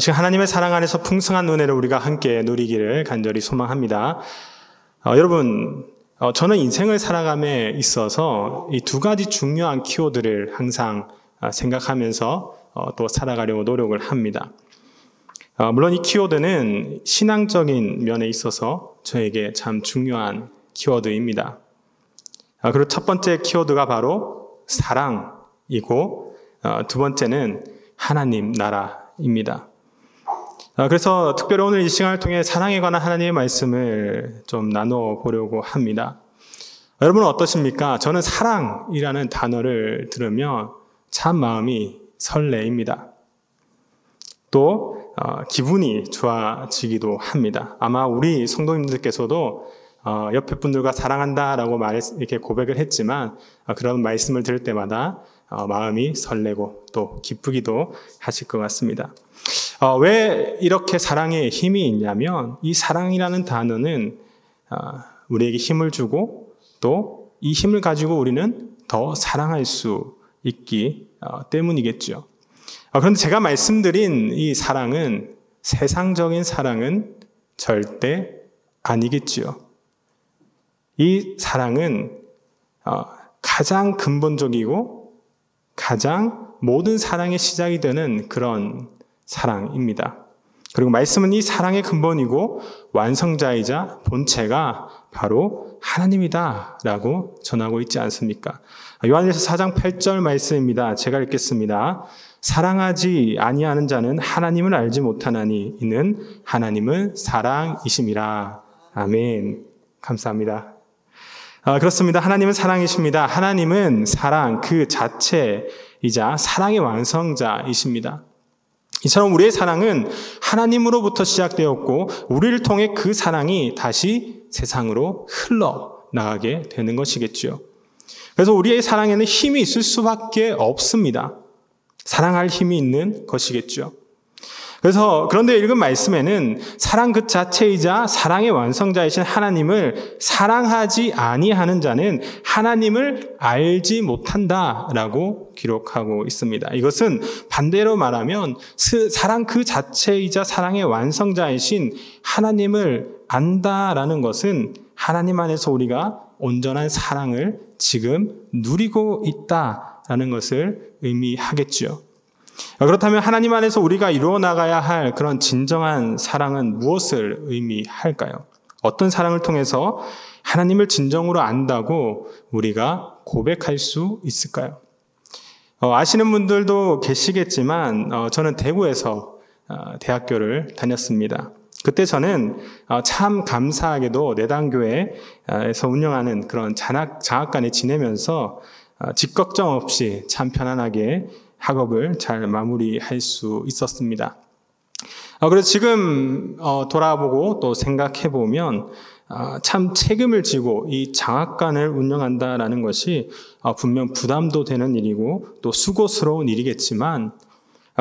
지금 하나님의 사랑 안에서 풍성한 은혜를 우리가 함께 누리기를 간절히 소망합니다. 여러분, 저는 인생을 살아감에 있어서 이 두 가지 중요한 키워드를 항상 생각하면서 또 살아가려고 노력을 합니다. 물론 이 키워드는 신앙적인 면에 있어서 저에게 참 중요한 키워드입니다. 그리고 첫 번째 키워드가 바로 사랑이고 두 번째는 하나님 나라입니다. 그래서 특별히 오늘 이 시간을 통해 사랑에 관한 하나님의 말씀을 좀 나눠보려고 합니다. 여러분은 어떠십니까? 저는 사랑이라는 단어를 들으면 참 마음이 설레입니다. 또 기분이 좋아지기도 합니다. 아마 우리 성도님들께서도 옆에 분들과 사랑한다라고 이렇게 고백을 했지만 그런 말씀을 들을 때마다 마음이 설레고 또 기쁘기도 하실 것 같습니다. 왜 이렇게 사랑에 힘이 있냐면 이 사랑이라는 단어는 우리에게 힘을 주고 또 이 힘을 가지고 우리는 더 사랑할 수 있기 때문이겠죠. 그런데 제가 말씀드린 이 사랑은 세상적인 사랑은 절대 아니겠지요. 이 사랑은 가장 근본적이고 가장 모든 사랑의 시작이 되는 그런 사랑입니다. 그리고 말씀은 이 사랑의 근본이고 완성자이자 본체가 바로 하나님이다 라고 전하고 있지 않습니까? 요한일서 4장 8절 말씀입니다. 제가 읽겠습니다. 사랑하지 아니하는 자는 하나님을 알지 못하나니 이는 하나님은 사랑이심이라. 아멘. 감사합니다. 그렇습니다. 하나님은 사랑이십니다. 하나님은 사랑 그 자체이자 사랑의 완성자이십니다. 이처럼 우리의 사랑은 하나님으로부터 시작되었고 우리를 통해 그 사랑이 다시 세상으로 흘러나가게 되는 것이겠죠. 그래서 우리의 사랑에는 힘이 있을 수밖에 없습니다. 사랑할 힘이 있는 것이겠죠. 그런데 읽은 말씀에는 사랑 그 자체이자 사랑의 완성자이신 하나님을 사랑하지 아니하는 자는 하나님을 알지 못한다라고 기록하고 있습니다. 이것은 반대로 말하면 사랑 그 자체이자 사랑의 완성자이신 하나님을 안다라는 것은 하나님 안에서 우리가 온전한 사랑을 지금 누리고 있다라는 것을 의미하겠죠. 그렇다면 하나님 안에서 우리가 이루어 나가야 할 그런 진정한 사랑은 무엇을 의미할까요? 어떤 사랑을 통해서 하나님을 진정으로 안다고 우리가 고백할 수 있을까요? 아시는 분들도 계시겠지만 저는 대구에서 대학교를 다녔습니다. 그때 저는 참 감사하게도 내단교회에서 운영하는 그런 장학관에 지내면서 집 걱정 없이 참 편안하게 학업을 잘 마무리할 수 있었습니다. 그래서 지금 돌아보고 또 생각해 보면 참 책임을 지고 이 장학관을 운영한다라는 것이 분명 부담도 되는 일이고 또 수고스러운 일이겠지만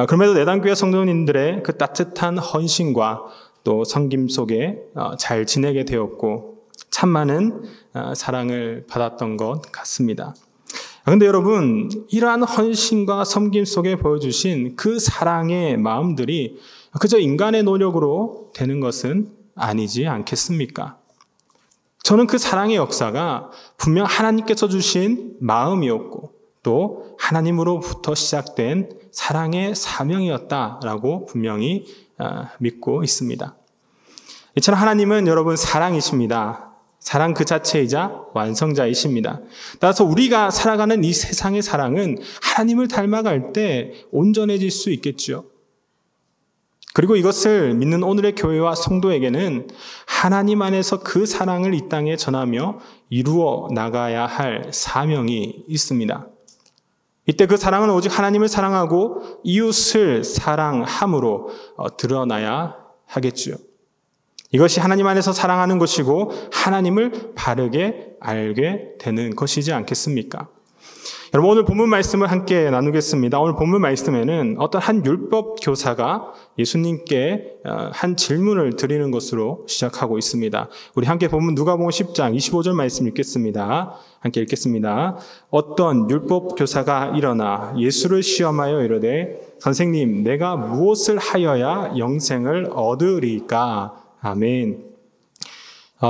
그럼에도 내단교회 성도님들의 그 따뜻한 헌신과 또 섬김 속에 잘 지내게 되었고 참 많은 사랑을 받았던 것 같습니다. 그런데 여러분, 이러한 헌신과 섬김 속에 보여주신 그 사랑의 마음들이 그저 인간의 노력으로 되는 것은 아니지 않겠습니까? 저는 그 사랑의 역사가 분명 하나님께서 주신 마음이었고 또 하나님으로부터 시작된 사랑의 사명이었다라고 분명히 믿고 있습니다. 이처럼 하나님은 여러분 사랑이십니다. 사랑 그 자체이자 완성자이십니다. 따라서 우리가 살아가는 이 세상의 사랑은 하나님을 닮아갈 때 온전해질 수 있겠죠. 그리고 이것을 믿는 오늘의 교회와 성도에게는 하나님 안에서 그 사랑을 이 땅에 전하며 이루어 나가야 할 사명이 있습니다. 이때 그 사랑은 오직 하나님을 사랑하고 이웃을 사랑함으로 드러나야 하겠죠. 이것이 하나님 안에서 사랑하는 것이고 하나님을 바르게 알게 되는 것이지 않겠습니까? 여러분, 오늘 본문 말씀을 함께 나누겠습니다. 오늘 본문 말씀에는 어떤 한 율법 교사가 예수님께 한 질문을 드리는 것으로 시작하고 있습니다. 우리 함께 본문 누가복음 10장 25절 말씀 읽겠습니다. 함께 읽겠습니다. 어떤 율법 교사가 일어나 예수를 시험하여 이르되 선생님, 내가 무엇을 하여야 영생을 얻으리까? 아멘.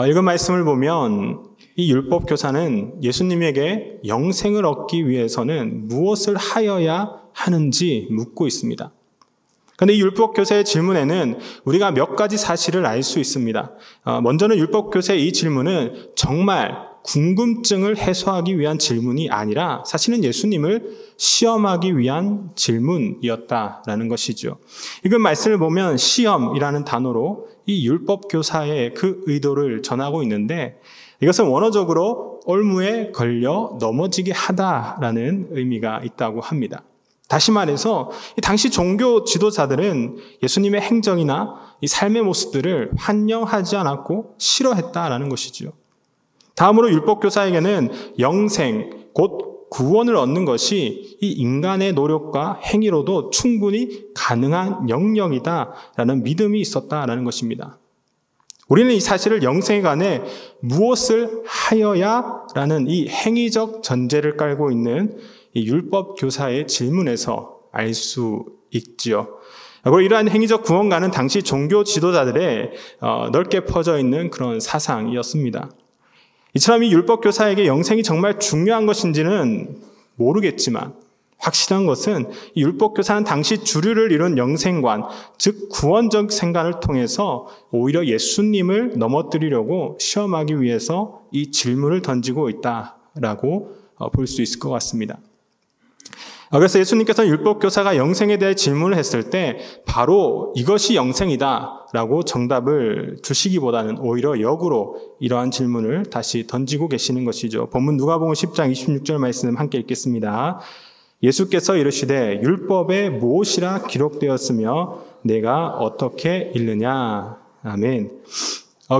읽은 말씀을 보면 이 율법 교사는 예수님에게 영생을 얻기 위해서는 무엇을 하여야 하는지 묻고 있습니다. 그런데 이 율법 교사의 질문에는 우리가 몇 가지 사실을 알 수 있습니다. 먼저는 율법 교사의 이 질문은 정말 궁금증을 해소하기 위한 질문이 아니라 사실은 예수님을 시험하기 위한 질문이었다라는 것이죠. 이건 말씀을 보면 시험이라는 단어로 이 율법 교사의 그 의도를 전하고 있는데 이것은 원어적으로 올무에 걸려 넘어지게 하다라는 의미가 있다고 합니다. 다시 말해서 당시 종교 지도자들은 예수님의 행정이나 이 삶의 모습들을 환영하지 않았고 싫어했다라는 것이죠. 다음으로 율법 교사에게는 영생, 곧 구원을 얻는 것이 이 인간의 노력과 행위로도 충분히 가능한 영역이다라는 믿음이 있었다라는 것입니다. 우리는 이 사실을 영생에 관해 무엇을 하여야라는 이 행위적 전제를 깔고 있는 이 율법 교사의 질문에서 알 수 있지요. 그리고 이러한 행위적 구원과는 당시 종교 지도자들의 넓게 퍼져 있는 그런 사상이었습니다. 이처럼 이 율법 교사에게 영생이 정말 중요한 것인지는 모르겠지만 확실한 것은 이 율법 교사는 당시 주류를 이룬 영생관, 즉 구원적 생관을 통해서 오히려 예수님을 넘어뜨리려고 시험하기 위해서 이 질문을 던지고 있다라고 볼 수 있을 것 같습니다. 그래서 예수님께서는 율법 교사가 영생에 대해 질문을 했을 때 바로 이것이 영생이다라고 정답을 주시기보다는 오히려 역으로 이러한 질문을 다시 던지고 계시는 것이죠. 본문 누가복음 10장 26절 말씀 함께 읽겠습니다. 예수께서 이르시되 율법에 무엇이라 기록되었으며 내가 어떻게 읽느냐. 아멘.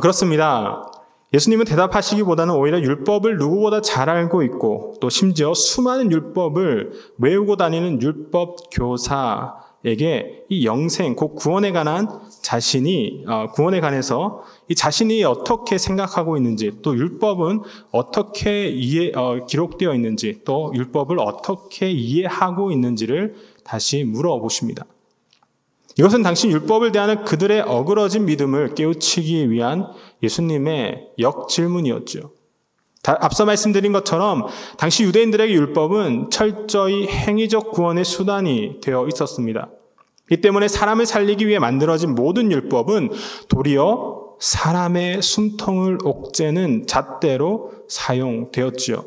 그렇습니다. 예수님은 대답하시기보다는 오히려 율법을 누구보다 잘 알고 있고 또 심지어 수많은 율법을 외우고 다니는 율법 교사에게 이 영생, 곧 구원에 관해서 이 자신이 어떻게 생각하고 있는지, 또 율법은 어떻게 기록되어 있는지, 또 율법을 어떻게 이해하고 있는지를 다시 물어보십니다. 이것은 당시 율법을 대하는 그들의 어그러진 믿음을 깨우치기 위한 예수님의 역질문이었죠. 앞서 말씀드린 것처럼 당시 유대인들에게 율법은 철저히 행위적 구원의 수단이 되어 있었습니다. 이 때문에 사람을 살리기 위해 만들어진 모든 율법은 도리어 사람의 숨통을 옥죄는 잣대로 사용되었지요.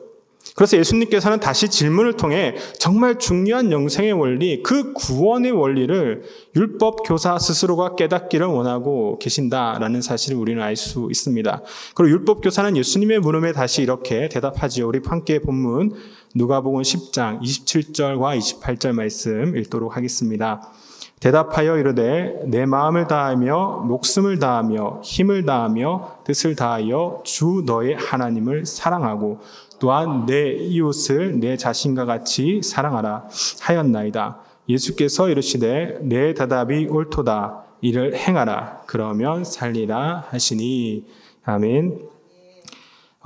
그래서 예수님께서는 다시 질문을 통해 정말 중요한 영생의 원리, 그 구원의 원리를 율법 교사 스스로가 깨닫기를 원하고 계신다라는 사실을 우리는 알 수 있습니다. 그리고 율법 교사는 예수님의 물음에 다시 이렇게 대답하지요. 우리 함께 본문 누가복음 10장 27절과 28절 말씀 읽도록 하겠습니다. 대답하여 이르되 내 마음을 다하며 목숨을 다하며 힘을 다하며 뜻을 다하여 주 너의 하나님을 사랑하고 또한 내 이웃을 내 자신과 같이 사랑하라 하였나이다. 예수께서 이르시되 내 대답이 옳도다. 이를 행하라. 그러면 살리라 하시니. 아멘.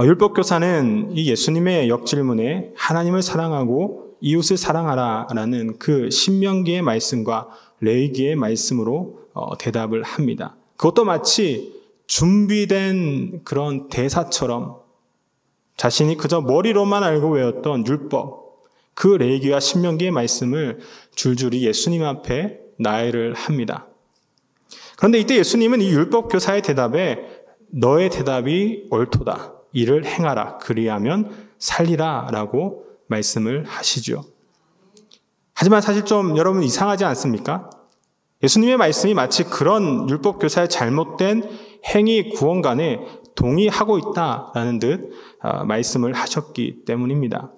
율법 교사는 이 예수님의 역질문에 하나님을 사랑하고 이웃을 사랑하라라는 그 신명기의 말씀과 레위기의 말씀으로 대답을 합니다. 그것도 마치 준비된 그런 대사처럼 자신이 그저 머리로만 알고 외웠던 율법, 그 레위기와 신명기의 말씀을 줄줄이 예수님 앞에 나열을 합니다. 그런데 이때 예수님은 이 율법 교사의 대답에 너의 대답이 옳도다. 이를 행하라. 그리하면 살리라. 라고 말씀을 하시죠. 하지만 사실 좀 여러분 이상하지 않습니까? 예수님의 말씀이 마치 그런 율법 교사의 잘못된 행위 구원관에 동의하고 있다라는 듯 말씀을 하셨기 때문입니다.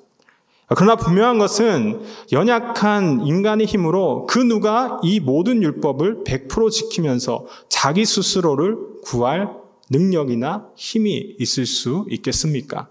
그러나 분명한 것은 연약한 인간의 힘으로 그 누가 이 모든 율법을 100% 지키면서 자기 스스로를 구할 능력이나 힘이 있을 수 있겠습니까?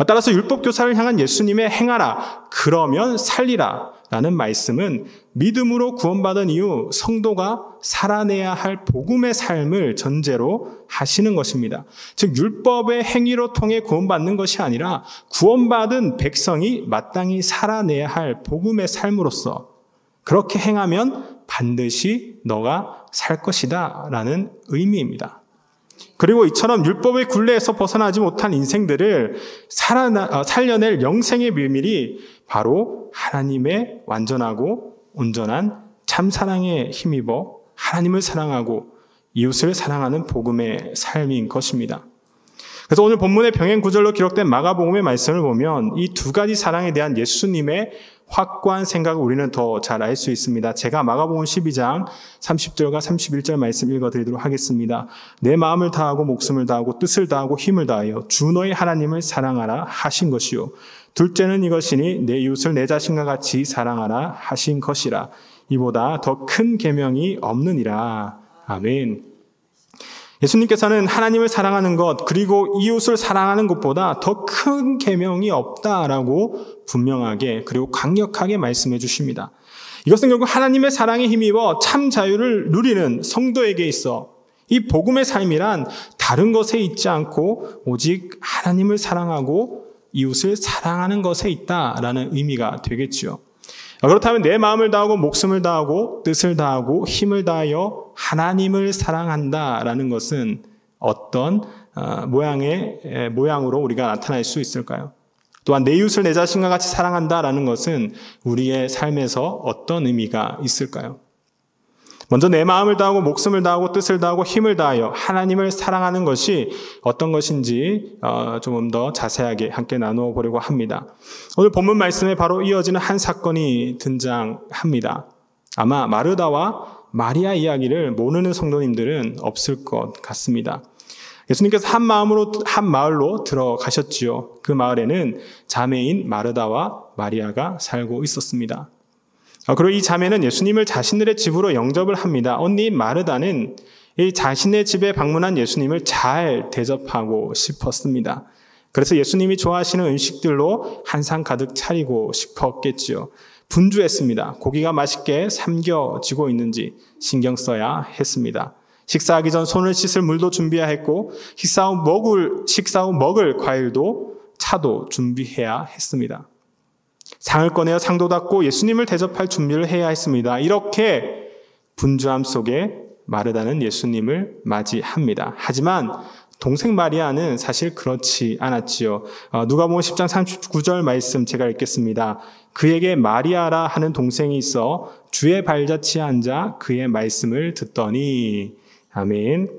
따라서 율법교사를 향한 예수님의 행하라, 그러면 살리라 라는 말씀은 믿음으로 구원받은 이후 성도가 살아내야 할 복음의 삶을 전제로 하시는 것입니다. 즉 율법의 행위로 통해 구원받는 것이 아니라 구원받은 백성이 마땅히 살아내야 할 복음의 삶으로서 그렇게 행하면 반드시 너가 살 것이다 라는 의미입니다. 그리고 이처럼 율법의 굴레에서 벗어나지 못한 인생들을 살려낼 영생의 비밀이 바로 하나님의 완전하고 온전한 참사랑에 힘입어 하나님을 사랑하고 이웃을 사랑하는 복음의 삶인 것입니다. 그래서 오늘 본문의 병행 구절로 기록된 마가복음의 말씀을 보면 이 두 가지 사랑에 대한 예수님의 확고한 생각을 우리는 더 잘 알 수 있습니다. 제가 마가복음 12장 30절과 31절 말씀 읽어드리도록 하겠습니다. 내 마음을 다하고 목숨을 다하고 뜻을 다하고 힘을 다하여 주 너희 하나님을 사랑하라 하신 것이요. 둘째는 이것이니 내 이웃을 내 자신과 같이 사랑하라 하신 것이라. 이보다 더 큰 계명이 없느니라. 아멘. 예수님께서는 하나님을 사랑하는 것 그리고 이웃을 사랑하는 것보다 더 큰 계명이 없다라고 분명하게 그리고 강력하게 말씀해 주십니다. 이것은 결국 하나님의 사랑에 힘입어 참 자유를 누리는 성도에게 있어 이 복음의 삶이란 다른 것에 있지 않고 오직 하나님을 사랑하고 이웃을 사랑하는 것에 있다라는 의미가 되겠죠. 그렇다면 내 마음을 다하고 목숨을 다하고 뜻을 다하고 힘을 다하여 하나님을 사랑한다라는 것은 어떤 모양으로 우리가 나타낼 수 있을까요? 또한 내 이웃을 내 자신과 같이 사랑한다라는 것은 우리의 삶에서 어떤 의미가 있을까요? 먼저 내 마음을 다하고 목숨을 다하고 뜻을 다하고 힘을 다하여 하나님을 사랑하는 것이 어떤 것인지 조금 더 자세하게 함께 나누어 보려고 합니다. 오늘 본문 말씀에 바로 이어지는 한 사건이 등장합니다. 아마 마르다와 마리아 이야기를 모르는 성도님들은 없을 것 같습니다. 예수님께서 한 마을로 들어가셨지요. 그 마을에는 자매인 마르다와 마리아가 살고 있었습니다. 그리고 이 자매는 예수님을 자신들의 집으로 영접을 합니다. 언니 마르다는 이 자신의 집에 방문한 예수님을 잘 대접하고 싶었습니다. 그래서 예수님이 좋아하시는 음식들로 한상 가득 차리고 싶었겠지요. 분주했습니다. 고기가 맛있게 삶겨지고 있는지 신경 써야 했습니다. 식사하기 전 손을 씻을 물도 준비해야 했고 식사 후 먹을 과일도 차도 준비해야 했습니다. 상을 꺼내어 상도 닦고 예수님을 대접할 준비를 해야 했습니다. 이렇게 분주함 속에 마르다는 예수님을 맞이합니다. 하지만 동생 마리아는 사실 그렇지 않았지요. 누가복음 10장 39절 말씀 제가 읽겠습니다. 그에게 마리아라 하는 동생이 있어 주의 발자취에 앉아 그의 말씀을 듣더니. 아멘.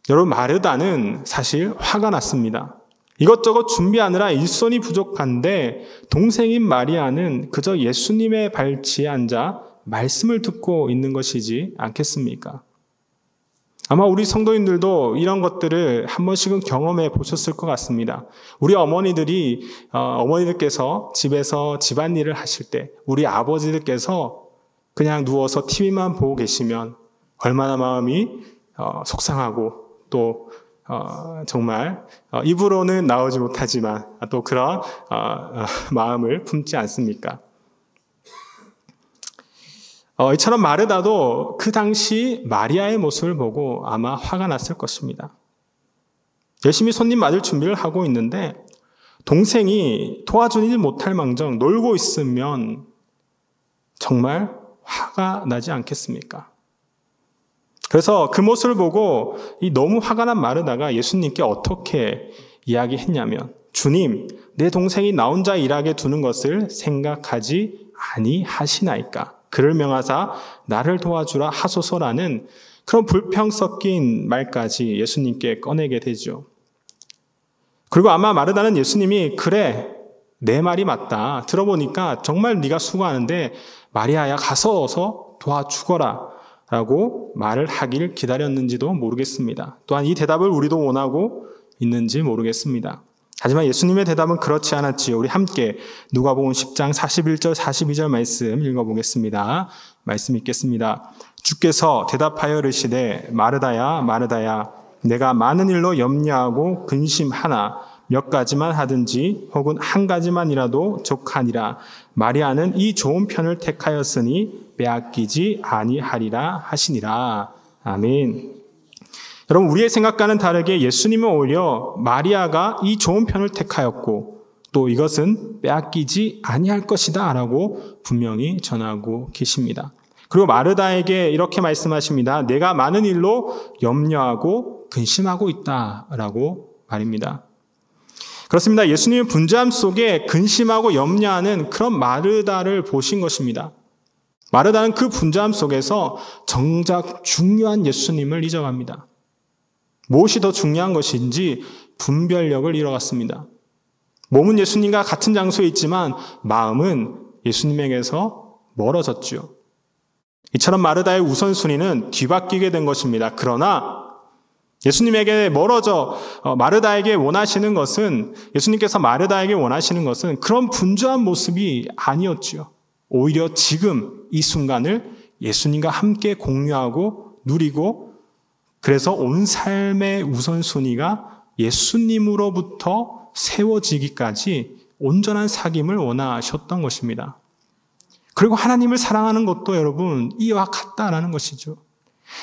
여러분, 마르다는 사실 화가 났습니다. 이것저것 준비하느라 일손이 부족한데 동생인 마리아는 그저 예수님의 발치에 앉아 말씀을 듣고 있는 것이지 않겠습니까? 아마 우리 성도님들도 이런 것들을 한 번씩은 경험해 보셨을 것 같습니다. 우리 어머니들께서 집에서 집안일을 하실 때 우리 아버지들께서 그냥 누워서 TV만 보고 계시면 얼마나 마음이 속상하고 또 정말 입으로는 나오지 못하지만 또 그런 마음을 품지 않습니까? 이처럼 마르다도 그 당시 마리아의 모습을 보고 아마 화가 났을 것입니다. 열심히 손님 맞을 준비를 하고 있는데 동생이 도와주지 못할 망정 놀고 있으면 정말 화가 나지 않겠습니까? 그래서 그 모습을 보고 이 너무 화가 난 마르다가 예수님께 어떻게 이야기했냐면 주님, 내 동생이 나 혼자 일하게 두는 것을 생각하지 아니하시나이까? 그를 명하사 나를 도와주라 하소서라는 그런 불평 섞인 말까지 예수님께 꺼내게 되죠. 그리고 아마 마르다는 예수님이 그래, 내 말이 맞다. 들어보니까 정말 네가 수고하는데 마리아야 가서 어서 도와주거라 라고 말을 하길 기다렸는지도 모르겠습니다. 또한 이 대답을 우리도 원하고 있는지 모르겠습니다. 하지만 예수님의 대답은 그렇지 않았지요. 우리 함께 누가복음 10장 41절 42절 말씀 읽어보겠습니다. 말씀 읽겠습니다. 주께서 대답하여 이르시되 마르다야 마르다야 내가 많은 일로 염려하고 근심하나 몇 가지만 하든지 혹은 한 가지만이라도 족하니라. 마리아는 이 좋은 편을 택하였으니 빼앗기지 아니하리라 하시니라. 아멘. 여러분, 우리의 생각과는 다르게 예수님은 오히려 마리아가 이 좋은 편을 택하였고 또 이것은 빼앗기지 아니할 것이다 라고 분명히 전하고 계십니다. 그리고 마르다에게 이렇게 말씀하십니다. 내가 많은 일로 염려하고 근심하고 있다라고 말입니다. 그렇습니다. 예수님은 분주함 속에 근심하고 염려하는 그런 마르다를 보신 것입니다. 마르다는 그 분주함 속에서 정작 중요한 예수님을 잊어갑니다. 무엇이 더 중요한 것인지 분별력을 잃어갔습니다. 몸은 예수님과 같은 장소에 있지만 마음은 예수님에게서 멀어졌죠. 이처럼 마르다의 우선순위는 뒤바뀌게 된 것입니다. 그러나 예수님에게 멀어져 마르다에게 원하시는 것은, 예수님께서 마르다에게 원하시는 것은 그런 분주한 모습이 아니었죠. 오히려 지금 이 순간을 예수님과 함께 공유하고 누리고, 그래서 온 삶의 우선순위가 예수님으로부터 세워지기까지 온전한 사귐을 원하셨던 것입니다. 그리고 하나님을 사랑하는 것도 여러분 이와 같다라는 것이죠.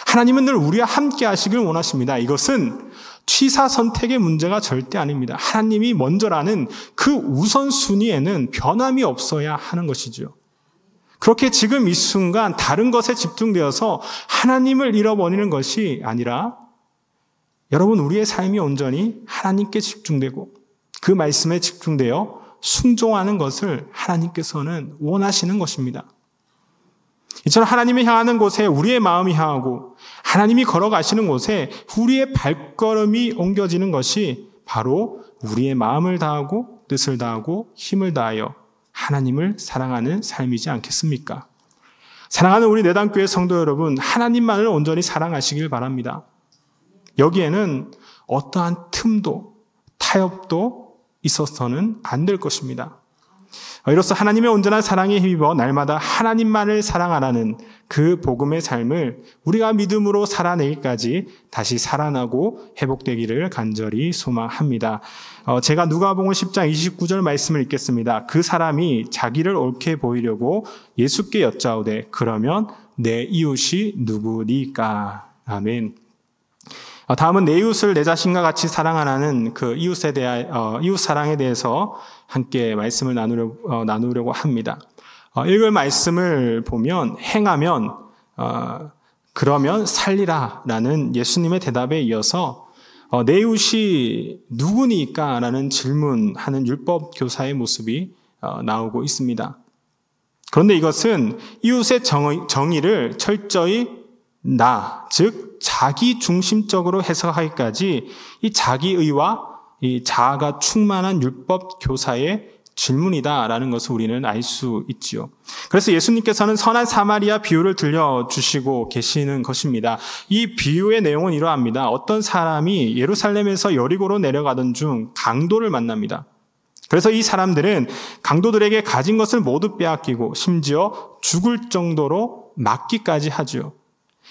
하나님은 늘 우리와 함께 하시길 원하십니다. 이것은 취사 선택의 문제가 절대 아닙니다. 하나님이 먼저라는 그 우선순위에는 변함이 없어야 하는 것이죠. 그렇게 지금 이 순간 다른 것에 집중되어서 하나님을 잃어버리는 것이 아니라 여러분, 우리의 삶이 온전히 하나님께 집중되고 그 말씀에 집중되어 순종하는 것을 하나님께서는 원하시는 것입니다. 이처럼 하나님이 향하는 곳에 우리의 마음이 향하고 하나님이 걸어가시는 곳에 우리의 발걸음이 옮겨지는 것이 바로 우리의 마음을 다하고 뜻을 다하고 힘을 다하여 하나님을 사랑하는 삶이지 않겠습니까? 사랑하는 우리 내단교회 성도 여러분, 하나님만을 온전히 사랑하시길 바랍니다. 여기에는 어떠한 틈도 타협도 있어서는 안 될 것입니다. 이로써 하나님의 온전한 사랑에 힘입어 날마다 하나님만을 사랑하라는 그 복음의 삶을 우리가 믿음으로 살아내기까지 다시 살아나고 회복되기를 간절히 소망합니다. 제가 누가복음 10장 29절 말씀을 읽겠습니다. 그 사람이 자기를 옳게 보이려고 예수께 여짜오되 그러면 내 이웃이 누구니까? 아멘. 다음은 내 이웃을 내 자신과 같이 사랑하라는 그 이웃에 대한 이웃 사랑에 대해서 함께 말씀을 나누려고 합니다. 읽을 말씀을 보면 행하면 그러면 살리라라는 예수님의 대답에 이어서 내 이웃이 누구니까라는 질문하는 율법 교사의 모습이 나오고 있습니다. 그런데 이것은 이웃의 정의를 철저히 즉 자기 중심적으로 해석하기까지 이 자기의와 이 자아가 충만한 율법 교사의 질문이다라는 것을 우리는 알 수 있지요. 그래서 예수님께서는 선한 사마리아 비유를 들려주시고 계시는 것입니다. 이 비유의 내용은 이러합니다. 어떤 사람이 예루살렘에서 여리고로 내려가던 중 강도를 만납니다. 그래서 이 사람들은 강도들에게 가진 것을 모두 빼앗기고 심지어 죽을 정도로 맞기까지 하죠.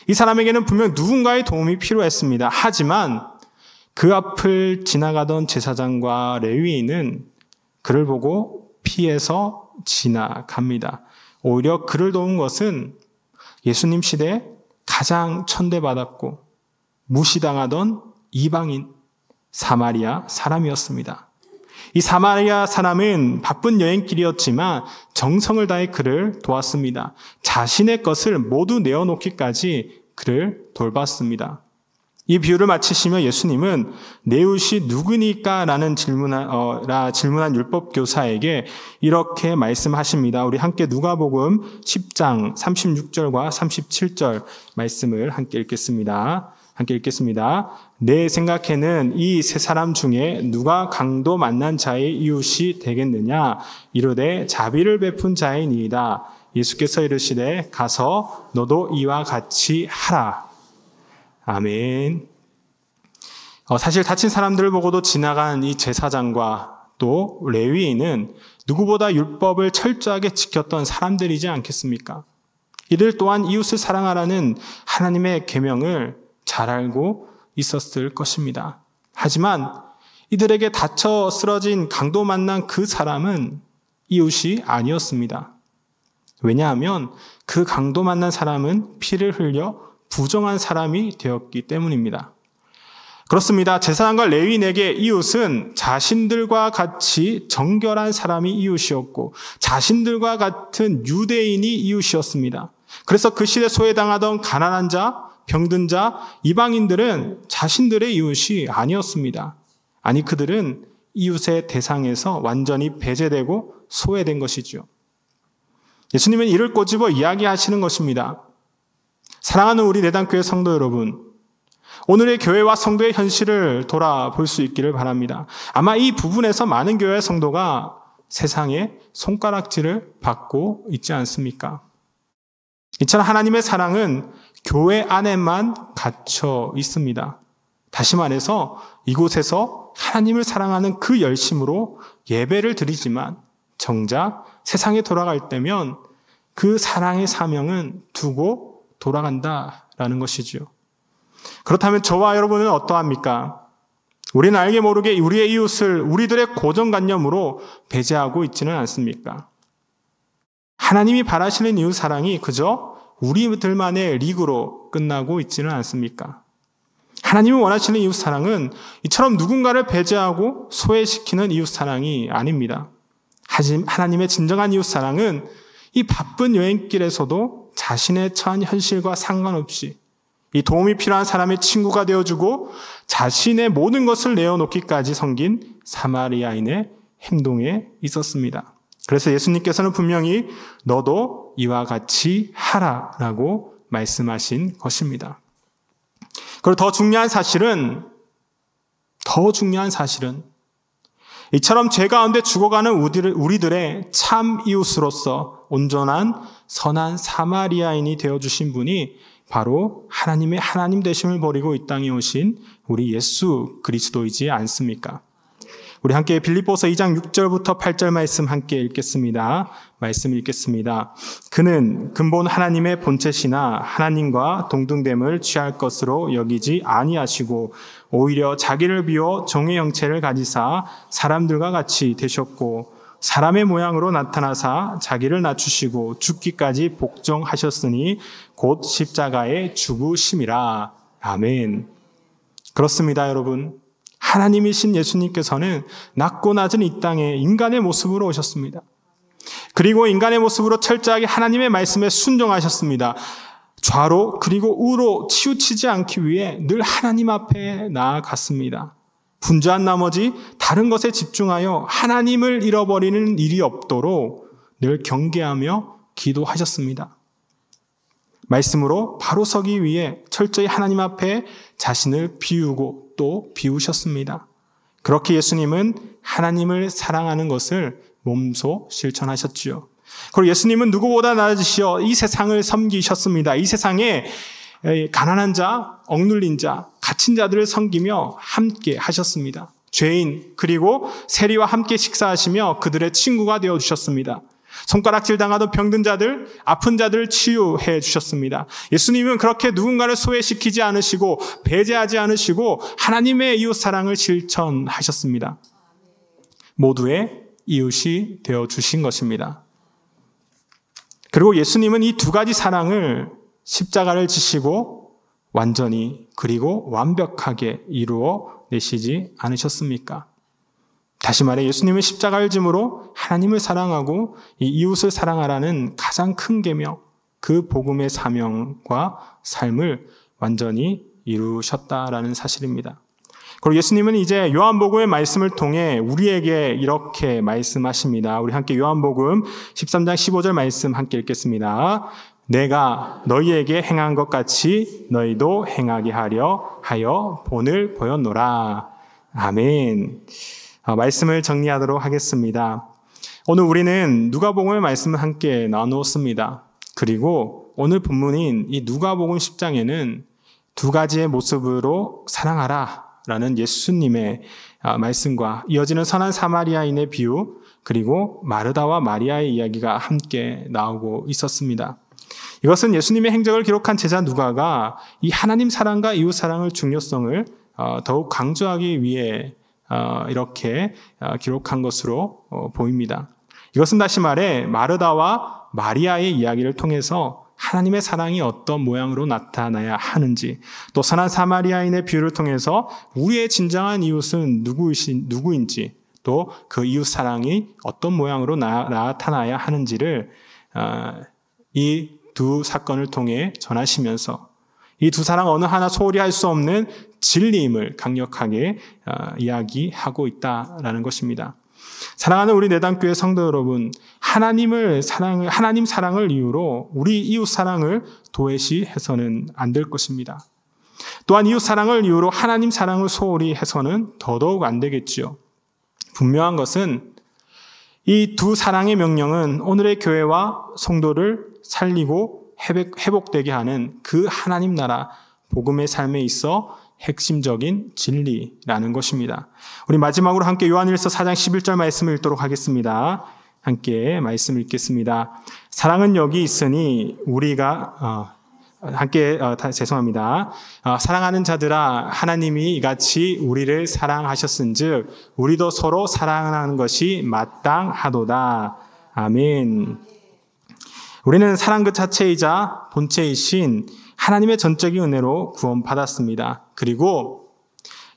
이 사람에게는 분명 누군가의 도움이 필요했습니다. 하지만 그 앞을 지나가던 제사장과 레위인은 그를 보고 피해서 지나갑니다. 오히려 그를 도운 것은 예수님 시대에 가장 천대받았고 무시당하던 이방인 사마리아 사람이었습니다. 이 사마리아 사람은 바쁜 여행길이었지만 정성을 다해 그를 도왔습니다. 자신의 것을 모두 내어놓기까지 그를 돌봤습니다. 이 비유를 마치시며 예수님은 내 이웃이 누구니까? 라는 질문한 율법 교사에게 이렇게 말씀하십니다. 우리 함께 누가복음 10장 36절과 37절 말씀을 함께 읽겠습니다. 내 생각에는 이 세 사람 중에 누가 강도 만난 자의 이웃이 되겠느냐? 이르되 자비를 베푼 자이니이다. 예수께서 이르시되 가서 너도 이와 같이 하라. 아멘. 사실 다친 사람들을 보고도 지나간 이 제사장과 또 레위인은 누구보다 율법을 철저하게 지켰던 사람들이지 않겠습니까? 이들 또한 이웃을 사랑하라는 하나님의 계명을 잘 알고 있었을 것입니다. 하지만 이들에게 다쳐 쓰러진 강도 만난 그 사람은 이웃이 아니었습니다. 왜냐하면 그 강도 만난 사람은 피를 흘려 부정한 사람이 되었기 때문입니다. 그렇습니다. 제사장과 레위인에게 이웃은 자신들과 같이 정결한 사람이 이웃이었고 자신들과 같은 유대인이 이웃이었습니다. 그래서 그 시대 소외당하던 가난한 자, 병든 자, 이방인들은 자신들의 이웃이 아니었습니다. 아니 그들은 이웃의 대상에서 완전히 배제되고 소외된 것이죠. 예수님은 이를 꼬집어 이야기하시는 것입니다. 사랑하는 우리 내단교회 성도 여러분, 오늘의 교회와 성도의 현실을 돌아볼 수 있기를 바랍니다. 아마 이 부분에서 많은 교회 성도가 세상에 손가락질을 받고 있지 않습니까? 이처럼 하나님의 사랑은 교회 안에만 갇혀 있습니다. 다시 말해서 이곳에서 하나님을 사랑하는 그 열심으로 예배를 드리지만 정작 세상에 돌아갈 때면 그 사랑의 사명은 두고 돌아간다라는 것이죠. 그렇다면 저와 여러분은 어떠합니까? 우리는 알게 모르게 우리의 이웃을 우리들의 고정관념으로 배제하고 있지는 않습니까? 하나님이 바라시는 이웃 사랑이 그저 우리들만의 리그로 끝나고 있지는 않습니까? 하나님이 원하시는 이웃 사랑은 이처럼 누군가를 배제하고 소외시키는 이웃 사랑이 아닙니다. 하지만 하나님의 진정한 이웃 사랑은 이 바쁜 여행길에서도 자신의 처한 현실과 상관없이 이 도움이 필요한 사람의 친구가 되어주고 자신의 모든 것을 내어놓기까지 섬긴 사마리아인의 행동에 있었습니다. 그래서 예수님께서는 분명히 너도 이와 같이 하라라고 말씀하신 것입니다. 그리고 더 중요한 사실은 이처럼 죄 가운데 죽어가는 우리들의 참 이웃으로서 온전한 선한 사마리아인이 되어주신 분이 바로 하나님의 하나님 되심을 버리고 이 땅에 오신 우리 예수 그리스도이지 않습니까? 우리 함께 빌립보서 2장 6절부터 8절 말씀 함께 읽겠습니다. 말씀 읽겠습니다. 그는 근본 하나님의 본체시나 하나님과 동등됨을 취할 것으로 여기지 아니하시고 오히려 자기를 비워 종의 형체를 가지사 사람들과 같이 되셨고 사람의 모양으로 나타나사 자기를 낮추시고 죽기까지 복종하셨으니 곧 십자가에 죽으심이라. 아멘. 그렇습니다, 여러분. 하나님이신 예수님께서는 낮고 낮은 이 땅에 인간의 모습으로 오셨습니다. 그리고 인간의 모습으로 철저하게 하나님의 말씀에 순종하셨습니다. 좌로 그리고 우로 치우치지 않기 위해 늘 하나님 앞에 나아갔습니다. 분주한 나머지 다른 것에 집중하여 하나님을 잃어버리는 일이 없도록 늘 경계하며 기도하셨습니다. 말씀으로 바로 서기 위해 철저히 하나님 앞에 자신을 비우고 또 비우셨습니다. 그렇게 예수님은 하나님을 사랑하는 것을 몸소 실천하셨지요. 그리고 예수님은 누구보다 나아지시어 이 세상을 섬기셨습니다. 이 세상에 가난한 자, 억눌린 자, 갇힌 자들을 섬기며 함께 하셨습니다. 죄인 그리고 세리와 함께 식사하시며 그들의 친구가 되어주셨습니다. 손가락질 당하던 병든 자들, 아픈 자들을 치유해 주셨습니다. 예수님은 그렇게 누군가를 소외시키지 않으시고 배제하지 않으시고 하나님의 이웃 사랑을 실천하셨습니다. 모두의 이웃이 되어주신 것입니다. 그리고 예수님은 이 두 가지 사랑을 십자가를 지시고 완전히 그리고 완벽하게 이루어 내시지 않으셨습니까? 다시 말해 예수님은 십자가를 짐으로 하나님을 사랑하고 이 이웃을 사랑하라는 가장 큰 계명, 그 복음의 사명과 삶을 완전히 이루셨다라는 사실입니다. 그리고 예수님은 이제 요한복음의 말씀을 통해 우리에게 이렇게 말씀하십니다. 우리 함께 요한복음 13장 15절 말씀 함께 읽겠습니다. 내가 너희에게 행한 것 같이 너희도 행하게 하려 하여 본을 보였노라. 아멘. 말씀을 정리하도록 하겠습니다. 오늘 우리는 누가복음의 말씀을 함께 나누었습니다. 그리고 오늘 본문인 이 누가복음 10장에는 두 가지의 모습으로 사랑하라 라는 예수님의 말씀과 이어지는 선한 사마리아인의 비유 그리고 마르다와 마리아의 이야기가 함께 나오고 있었습니다. 이것은 예수님의 행적을 기록한 제자 누가가 이 하나님 사랑과 이웃 사랑의 중요성을 더욱 강조하기 위해 이렇게 기록한 것으로 보입니다. 이것은 다시 말해 마르다와 마리아의 이야기를 통해서 하나님의 사랑이 어떤 모양으로 나타나야 하는지, 또 선한 사마리아인의 비유를 통해서 우리의 진정한 이웃은 누구인지, 또 그 이웃 사랑이 어떤 모양으로 나타나야 하는지를 이 두 사건을 통해 전하시면서 이 두 사랑 어느 하나 소홀히 할 수 없는 진리임을 강력하게 이야기하고 있다라는 것입니다. 사랑하는 우리 내단교회 성도 여러분, 하나님 사랑을 이유로 우리 이웃 사랑을 도외시해서는 안 될 것입니다. 또한 이웃 사랑을 이유로 하나님 사랑을 소홀히 해서는 더더욱 안 되겠지요. 분명한 것은 이 두 사랑의 명령은 오늘의 교회와 성도를 살리고 회복되게 하는 그 하나님 나라 복음의 삶에 있어 핵심적인 진리라는 것입니다. 우리 마지막으로 함께 요한일서 4장 11절 말씀을 읽도록 하겠습니다. 함께 말씀 읽겠습니다. 사랑은 여기 있으니 우리가 사랑하는 자들아, 하나님이 이같이 우리를 사랑하셨은즉 우리도 서로 사랑하는 것이 마땅하도다. 아멘. 우리는 사랑 그 자체이자 본체이신 하나님의 전적인 은혜로 구원받았습니다. 그리고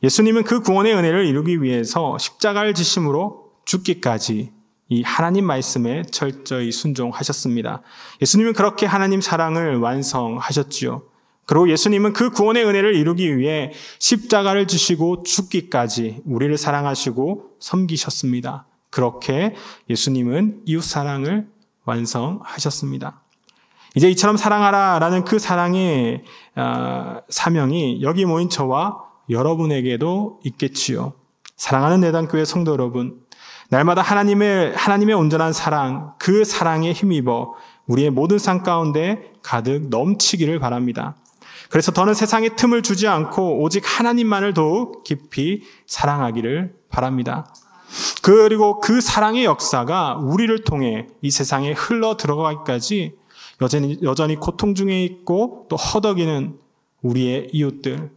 예수님은 그 구원의 은혜를 이루기 위해서 십자가를 지심으로 죽기까지 이 하나님 말씀에 철저히 순종하셨습니다. 예수님은 그렇게 하나님 사랑을 완성하셨지요. 그리고 예수님은 그 구원의 은혜를 이루기 위해 십자가를 지시고 죽기까지 우리를 사랑하시고 섬기셨습니다. 그렇게 예수님은 이웃 사랑을 완성하셨습니다. 이제 이처럼 사랑하라라는 그 사랑의 사명이 여기 모인 저와 여러분에게도 있겠지요. 사랑하는 내단교회 성도 여러분, 날마다 하나님의 온전한 사랑, 그 사랑에 힘입어 우리의 모든 삶 가운데 가득 넘치기를 바랍니다. 그래서 더는 세상에 틈을 주지 않고 오직 하나님만을 더욱 깊이 사랑하기를 바랍니다. 그리고 그 사랑의 역사가 우리를 통해 이 세상에 흘러 들어가기까지 여전히 고통 중에 있고 또 허덕이는 우리의 이웃들,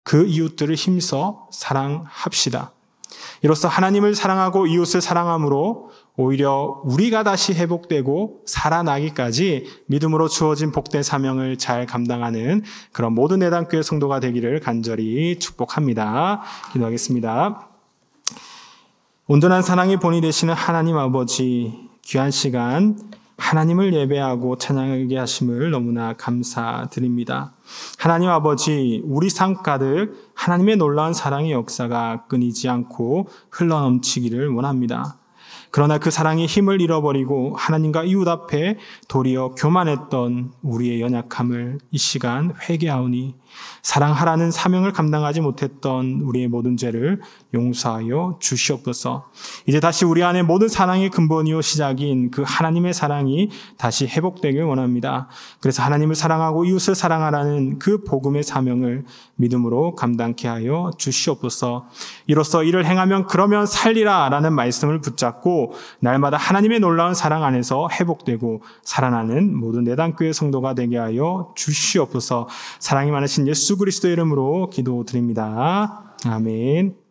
그 이웃들을 힘써 사랑합시다. 이로써 하나님을 사랑하고 이웃을 사랑함으로 오히려 우리가 다시 회복되고 살아나기까지 믿음으로 주어진 복된 사명을 잘 감당하는 그런 모든 내단교회 성도가 되기를 간절히 축복합니다. 기도하겠습니다. 온전한 사랑의 본이 되시는 하나님 아버지, 귀한 시간 하나님을 예배하고 찬양하게 하심을 너무나 감사드립니다. 하나님 아버지, 우리 삶 가득 하나님의 놀라운 사랑의 역사가 끊이지 않고 흘러넘치기를 원합니다. 그러나 그 사랑의 힘을 잃어버리고 하나님과 이웃 앞에 도리어 교만했던 우리의 연약함을 이 시간 회개하오니 사랑하라는 사명을 감당하지 못했던 우리의 모든 죄를 용서하여 주시옵소서. 이제 다시 우리 안에 모든 사랑의 근본이요 시작인 그 하나님의 사랑이 다시 회복되길 원합니다. 그래서 하나님을 사랑하고 이웃을 사랑하라는 그 복음의 사명을 믿음으로 감당케 하여 주시옵소서. 이로써 이를 행하면 그러면 살리라 라는 말씀을 붙잡고 날마다 하나님의 놀라운 사랑 안에서 회복되고 살아나는 모든 내단교회 성도가 되게 하여 주시옵소서. 사랑이 많으신 예수 그리스도의 이름으로 기도드립니다. 아멘.